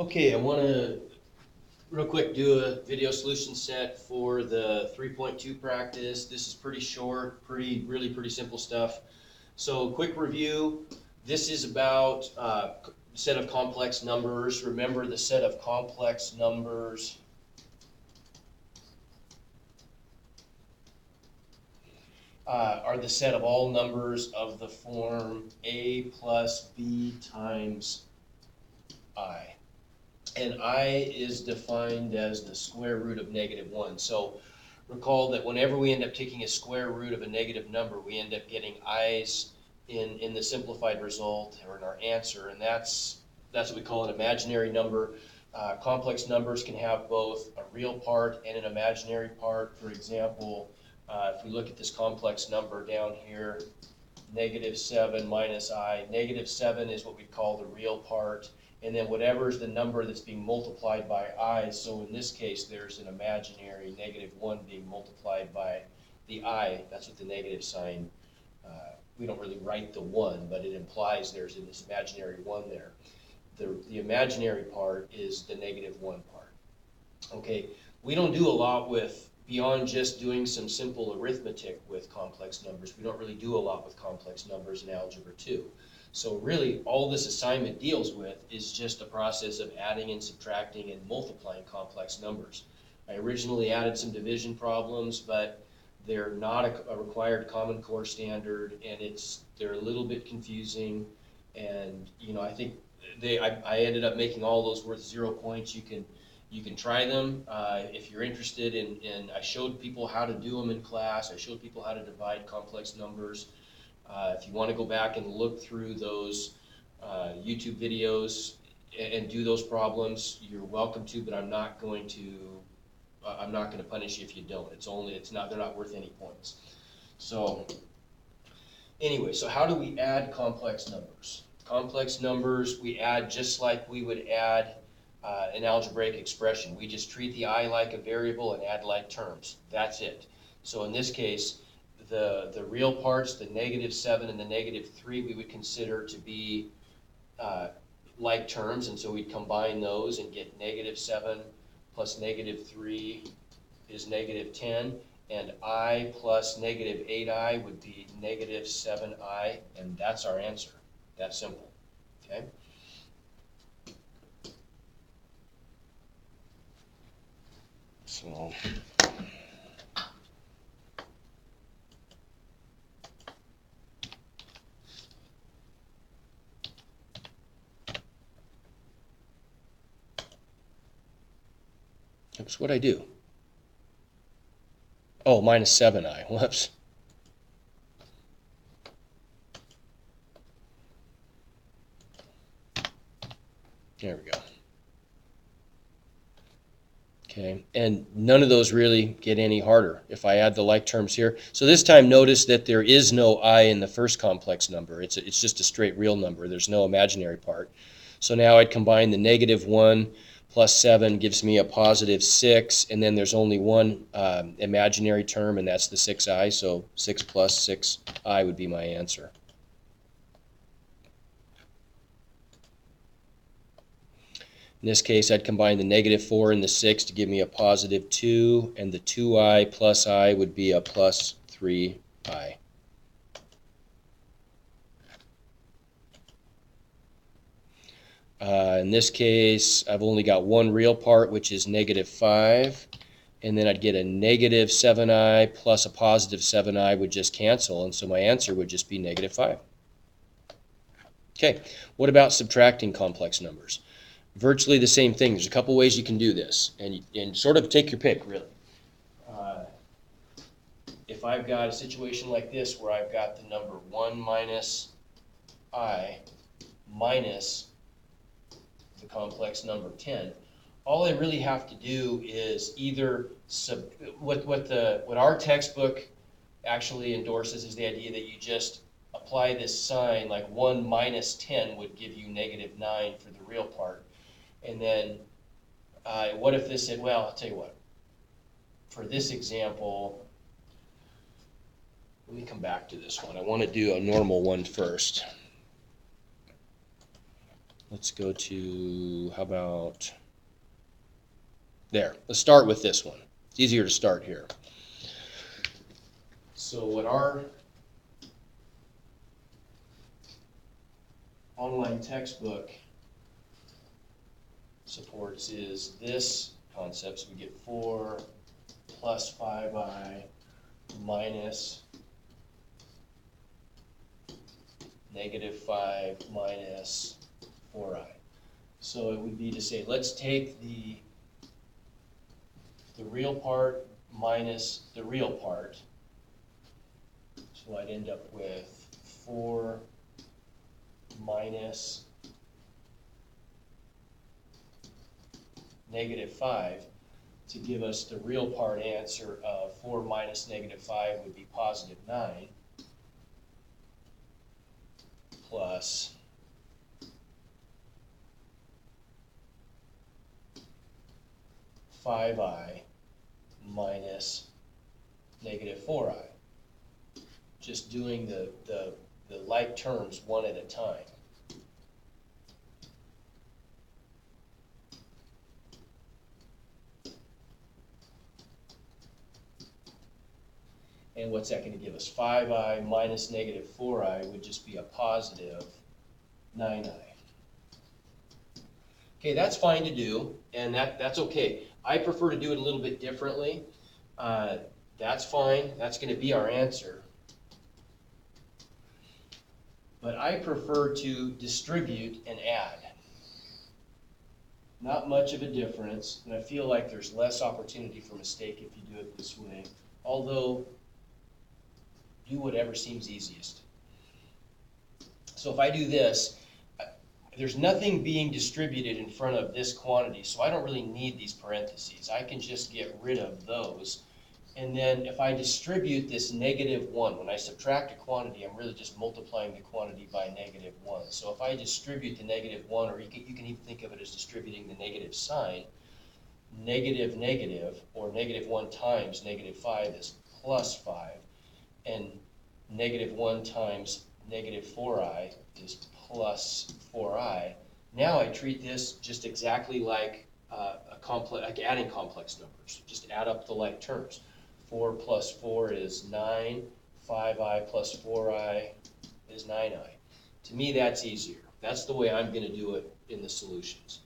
Okay, I want to real quick do a video solution set for the 3.2 practice. This is pretty short, really pretty simple stuff. So quick review, this is about set of complex numbers. Remember, the set of complex numbers are the set of all numbers of the form a plus b times I. And I is defined as the square root of -1. So recall that whenever we end up taking a square root of a negative number, we end up getting i's in the simplified result or in our answer, and that's what we call an imaginary number. Complex numbers can have both a real part and an imaginary part. For example, if we look at this complex number down here, -7 minus I, -7 is what we call the real part. And then whatever is the number that's being multiplied by I, so in this case, there's an imaginary -1 being multiplied by the I. That's what the negative sign, we don't really write the 1, but it implies there's this imaginary 1 there. The imaginary part is the -1 part. Okay, we don't do a lot with, beyond just doing some simple arithmetic with complex numbers, we don't really do a lot with complex numbers in Algebra 2. So really, all this assignment deals with is just a process of adding and subtracting and multiplying complex numbers. I originally added some division problems, but they're not a required Common Core standard, and they're a little bit confusing. And I think I ended up making all those worth 0 points. You can try them if you're interested in. I showed people how to do them in class. I showed people how to divide complex numbers. If you want to go back and look through those YouTube videos and do those problems, you're welcome to, but I'm not going to punish you if you don't. They're not worth any points. So anyway, so how do we add complex numbers? Complex numbers we add just like we would add an algebraic expression. We just treat the I like a variable and add like terms. That's it. So in this case, the real parts, the -7 and the -3, we would consider to be like terms, and so we'd combine those and get -7 plus -3 is -10, and I plus -8I would be -7I, and that's our answer. That's simple. Okay. So oops, what'd I do? Oh, -7I. Whoops. There we go. Okay, and none of those really get any harder if I add the like terms here. So this time notice that there is no I in the first complex number. It's just a straight real number. There's no imaginary part. So now I'd combine the -1 plus 7 gives me a +6, and then there's only one imaginary term, and that's the 6I, so 6 plus 6I would be my answer. In this case, I'd combine the -4 and the 6 to give me a +2, and the 2I plus I would be a +3I. In this case, I've only got one real part, which is -5, and then I'd get a -7I plus a +7I would just cancel, and so my answer would just be -5. Okay, what about subtracting complex numbers? Virtually the same thing. There's a couple ways you can do this, and sort of take your pick, really. If I've got a situation like this where I've got the number 1 minus I minus the complex number 10, all I really have to do is either what our textbook actually endorses is the idea that you just apply this sign, like 1 minus 10 would give you -9 for the real part. And then what if this said, well, I'll tell you what, for this example, let me come back to this one. I want to do a normal one first. let's go to, how about, there. Let's start with this one. It's easier to start here. So what our online textbook supports is this concept. So we get 4 plus 5i minus negative 5 minus 4i. So it would be to say, let's take the real part minus the real part. So I'd end up with 4 minus negative 5 to give us the real part answer of 4 minus negative 5 would be positive 9 plus five I minus negative 4i. Just doing the like terms one at a time. And what's that going to give us? 5i minus negative 4i would just be a positive 9i. Okay, that's fine to do, and that's okay. I prefer to do it a little bit differently. That's fine. That's going to be our answer. But I prefer to distribute and add. Not much of a difference, and I feel like there's less opportunity for mistake if you do it this way. Although, do whatever seems easiest. So if I do this, there's nothing being distributed in front of this quantity, so I don't really need these parentheses. I can just get rid of those. And then if I distribute this negative 1, when I subtract a quantity, I'm really just multiplying the quantity by negative 1. So if I distribute the negative 1, or you can even think of it as distributing the negative sign, negative negative, or negative 1 times negative 5 is plus 5. And negative 1 times negative 4i is plus 4i. Now I treat this just exactly like like adding complex numbers. Just add up the like terms. 4 plus 4 is 9. 5i plus 4i is 9i. To me, that's easier. That's the way I'm going to do it in the solutions.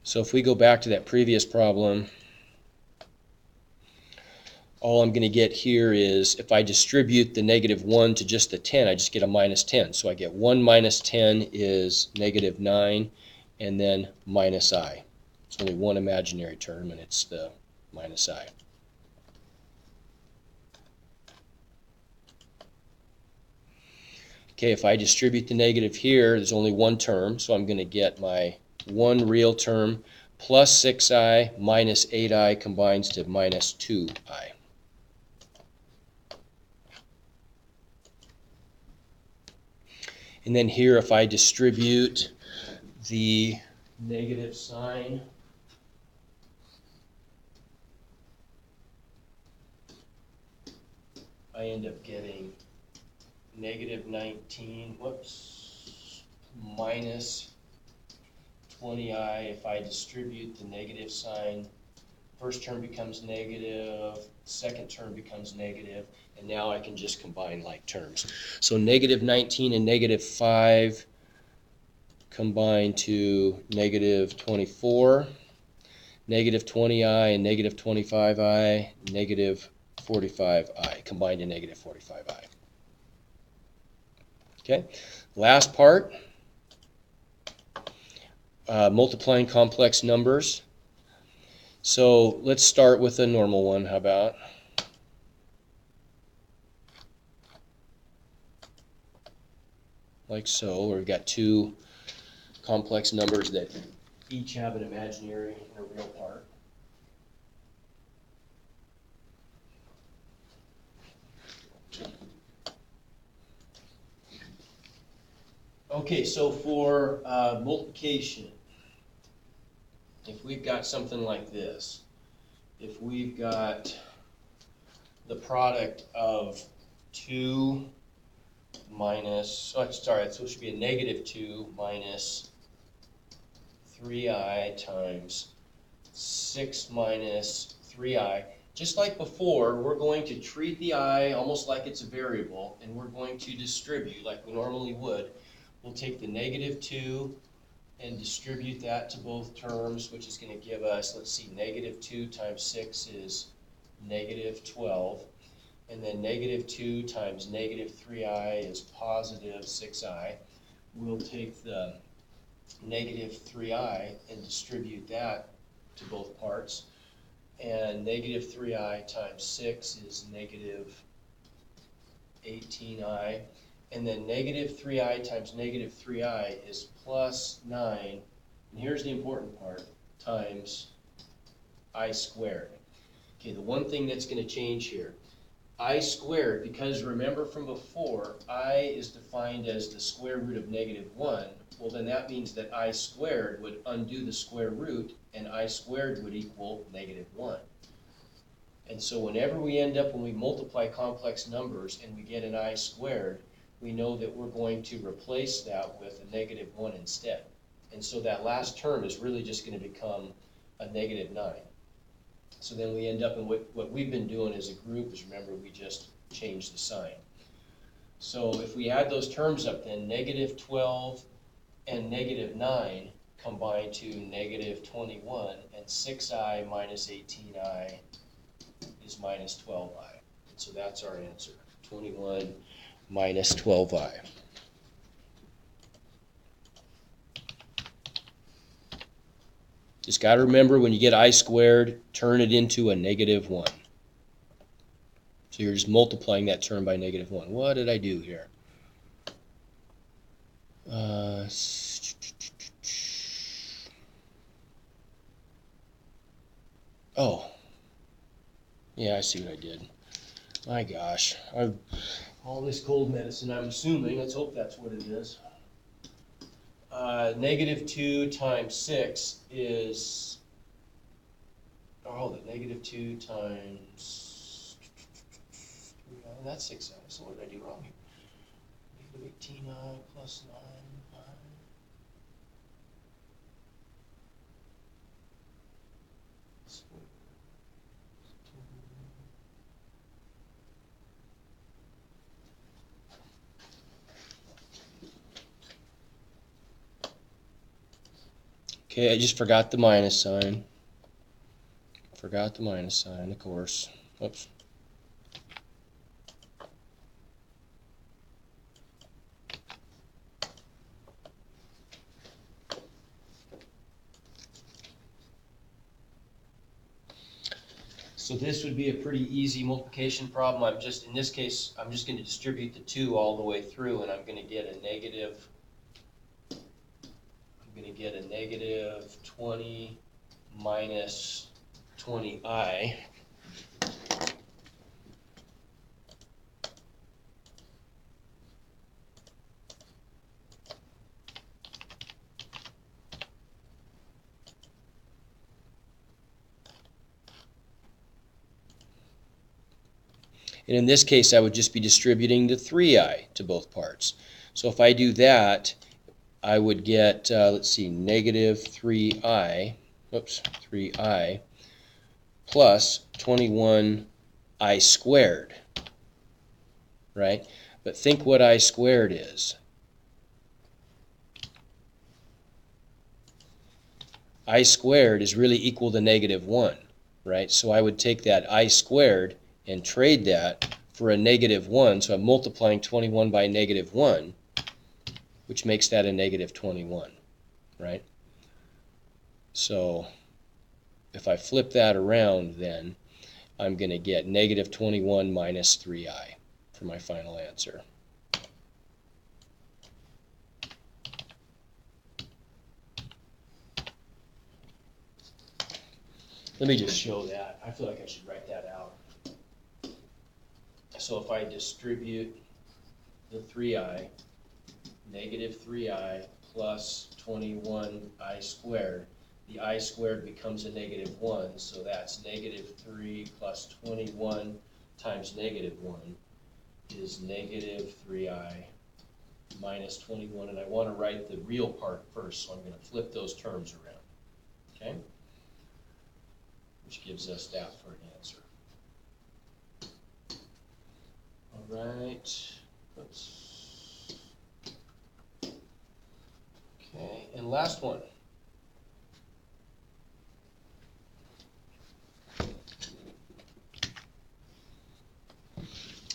So if we go back to that previous problem, all I'm going to get here is, if I distribute the negative 1 to just the 10, I just get a minus 10. So I get 1 minus 10 is negative 9, and then minus I. It's only one imaginary term, and it's the minus I. Okay, if I distribute the negative here, there's only one term, so I'm going to get my one real term plus 6i minus 8i combines to minus 2i. And then here, if I distribute the negative sign, I end up getting negative 19, minus 20i. If I distribute the negative sign, first term becomes negative, second term becomes negative, and now I can just combine like terms. So negative 19 and negative 5 combine to negative 24, negative 20i and negative 25i, negative 45i, combined to negative 45i. Okay, last part, multiplying complex numbers. So let's start with a normal one, how about? Like so, where we've got two complex numbers that each have an imaginary and a real part. Okay, so for multiplication, if we've got something like this, if we've got the product of 2 minus, oh, sorry, so it should be a negative 2 minus 3i times 6 minus 3i. Just like before, we're going to treat the I almost like it's a variable, and we're going to distribute like we normally would. We'll take the negative 2 and distribute that to both terms, which is going to give us, let's see, negative 2 times 6 is negative 12. And then negative 2 times negative 3i is positive 6i. We'll take the negative 3i and distribute that to both parts. And negative 3i times 6 is negative 18i. And then negative 3i times negative 3i is plus 9. And here's the important part, times I squared. Okay, the one thing that's going to change here, I squared, because remember from before, I is defined as the square root of negative 1. Well, then that means that I squared would undo the square root, and I squared would equal negative 1. And so whenever we end up, when we multiply complex numbers and we get an I squared, we know that we're going to replace that with a negative 1 instead. And so that last term is really just going to become a negative 9. So then we end up in what we've been doing as a group is, remember, we just changed the sign. So if we add those terms up, then negative 12 and negative 9 combine to negative 21, and 6i minus 18i is minus 12i. And so that's our answer, 21 minus 12i. Just got to remember, when you get I squared, turn it into a negative 1. So you're just multiplying that term by negative 1. What did I do here? Oh. Yeah, I see what I did. My gosh. All this cold medicine, I'm assuming. Let's hope that's what it is. Negative 2 times 6 is, the negative 2 times, that's 6i, so what did I do wrong here? Negative 18i plus 9i. Okay, I just forgot the minus sign. Forgot the minus sign, of course. Oops. So this would be a pretty easy multiplication problem. In this case, I'm just going to distribute the 2 all the way through, and I'm going to get a negative 20 minus 20i. And in this case, I would just be distributing the 3i to both parts. So if I do that, I would get, let's see, negative 3i plus 21i squared, right? But think what I squared is. I squared is really equal to negative 1, right? So I would take that I squared and trade that for a negative 1. So I'm multiplying 21 by negative 1, which makes that a negative 21, right? So if I flip that around, then I'm going to get negative 21 minus 3i for my final answer. Let me just show that. I feel like I should write that out. So if I distribute the 3i, negative 3i plus 21i squared. The I squared becomes a negative 1, so that's negative 3 plus 21 times negative 1 is negative 3i minus 21, and I want to write the real part first, so I'm going to flip those terms around, okay? Which gives us that for an answer. All right, oops. Okay, and last one.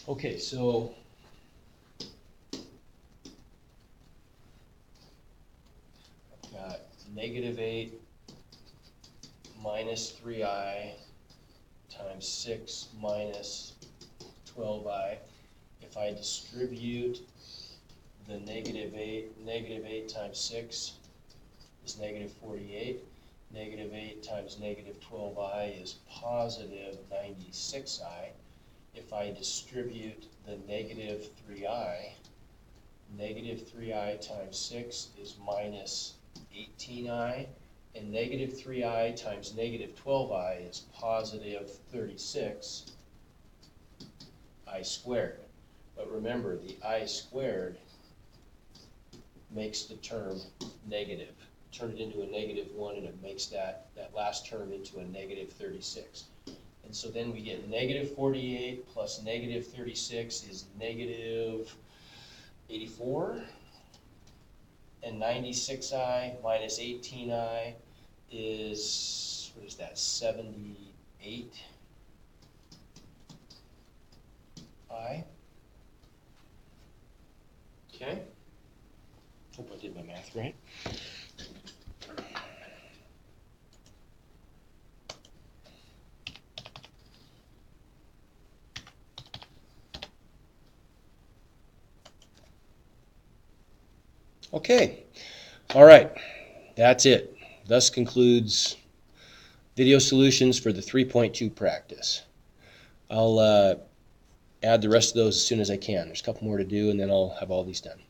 Okay, so I've got negative 8 minus 3i times 6 minus 12i. If I distribute the negative 8 times 6 is negative 48. Negative 8 times negative 12i is positive 96i. If I distribute the negative 3i, negative 3i times 6 is minus 18i, and negative 3i times negative 12i is positive 36i squared. But remember, the I squared makes the term negative. Turn it into a negative 1, and it makes that last term into a negative 36. And so then we get negative 48 plus negative 36 is negative 84. And 96i minus 18i is, what is that, 78i. Okay. Hope I did my math right. Okay, all right, that's it. Thus concludes video solutions for the 3.2 practice. I'll add the rest of those as soon as I can. There's a couple more to do, and then I'll have all these done.